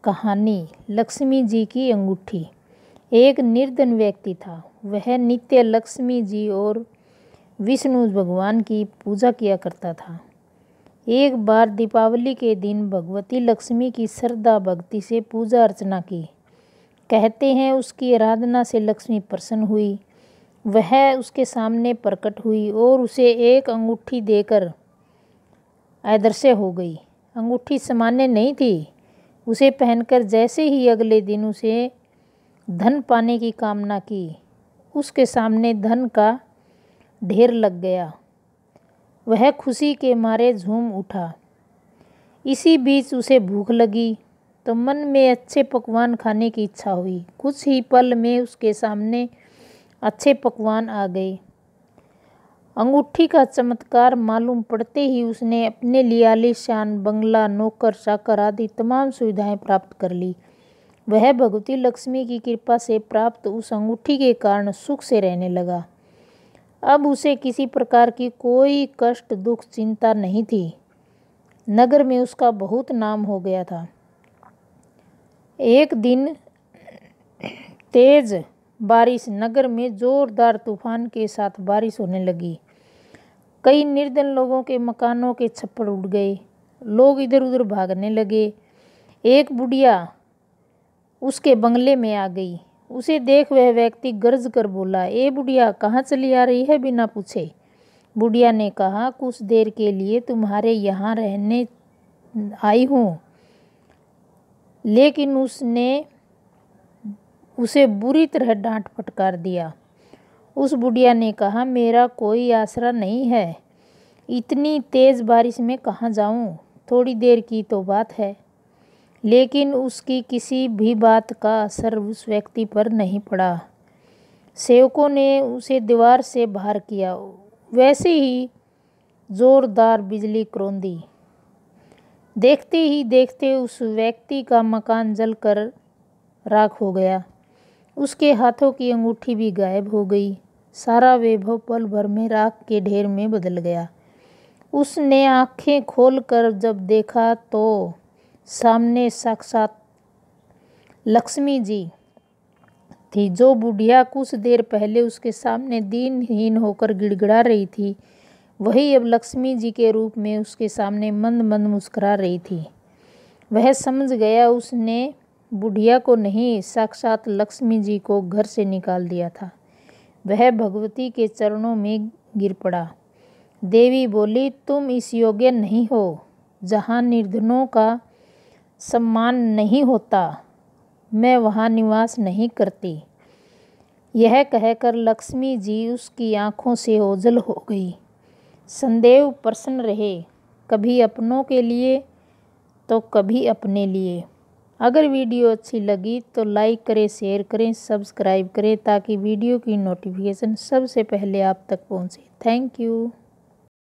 कहानी लक्ष्मी जी की अंगूठी। एक निर्धन व्यक्ति था। वह नित्य लक्ष्मी जी और विष्णु भगवान की पूजा किया करता था। एक बार दीपावली के दिन भगवती लक्ष्मी की श्रद्धा भक्ति से पूजा अर्चना की। कहते हैं उसकी आराधना से लक्ष्मी प्रसन्न हुई। वह उसके सामने प्रकट हुई और उसे एक अंगूठी देकर अदृश्य हो गई। अंगूठी सामान्य नहीं थी। उसे पहनकर जैसे ही अगले दिन उसे धन पाने की कामना की, उसके सामने धन का ढेर लग गया। वह खुशी के मारे झूम उठा। इसी बीच उसे भूख लगी तो मन में अच्छे पकवान खाने की इच्छा हुई। कुछ ही पल में उसके सामने अच्छे पकवान आ गए। अंगूठी का चमत्कार मालूम पड़ते ही उसने अपने लिए आलीशान बंगला, नौकर चाकर आदि तमाम सुविधाएं प्राप्त कर ली। वह भगवती लक्ष्मी की कृपा से प्राप्त उस अंगूठी के कारण सुख से रहने लगा। अब उसे किसी प्रकार की कोई कष्ट, दुख, चिंता नहीं थी। नगर में उसका बहुत नाम हो गया था। एक दिन तेज बारिश, नगर में जोरदार तूफान के साथ बारिश होने लगी। कई निर्धन लोगों के मकानों के छप्पर उड़ गए। लोग इधर उधर भागने लगे। एक बुढ़िया उसके बंगले में आ गई। उसे देख वह व्यक्ति गरज कर बोला, ए बुढ़िया, कहाँ चली आ रही है बिना पूछे? बुढ़िया ने कहा, कुछ देर के लिए तुम्हारे यहाँ रहने आई हूँ। लेकिन उसने उसे बुरी तरह डांट फटकार दिया। उस बुढ़िया ने कहा, मेरा कोई आसरा नहीं है। इतनी तेज बारिश में कहाँ जाऊँ? थोड़ी देर की तो बात है। लेकिन उसकी किसी भी बात का असर उस व्यक्ति पर नहीं पड़ा। सेवकों ने उसे दीवार से बाहर किया। वैसे ही जोरदार बिजली कड़ौंदी। देखते ही देखते उस व्यक्ति का मकान जलकर राख हो गया। उसके हाथों की अंगूठी भी गायब हो गई। सारा वैभव पल भर में राख के ढेर में बदल गया। उसने आंखें खोलकर जब देखा तो सामने साक्षात लक्ष्मी जी थी। जो बुढ़िया कुछ देर पहले उसके सामने दीनहीन होकर गिड़गिड़ा रही थी, वही अब लक्ष्मी जी के रूप में उसके सामने मंद मंद मुस्कुरा रही थी। वह समझ गया उसने बुढ़िया को नहीं, साक्षात लक्ष्मी जी को घर से निकाल दिया था। वह भगवती के चरणों में गिर पड़ा। देवी बोली, तुम इस योग्य नहीं हो। जहाँ निर्धनों का सम्मान नहीं होता, मैं वहाँ निवास नहीं करती। यह कहकर लक्ष्मी जी उसकी आंखों से ओझल हो गई। सदैव प्रसन्न रहे, कभी अपनों के लिए तो कभी अपने लिए। अगर वीडियो अच्छी लगी तो लाइक करें, शेयर करें, सब्सक्राइब करें ताकि वीडियो की नोटिफिकेशन सबसे पहले आप तक पहुंचे। Thank you.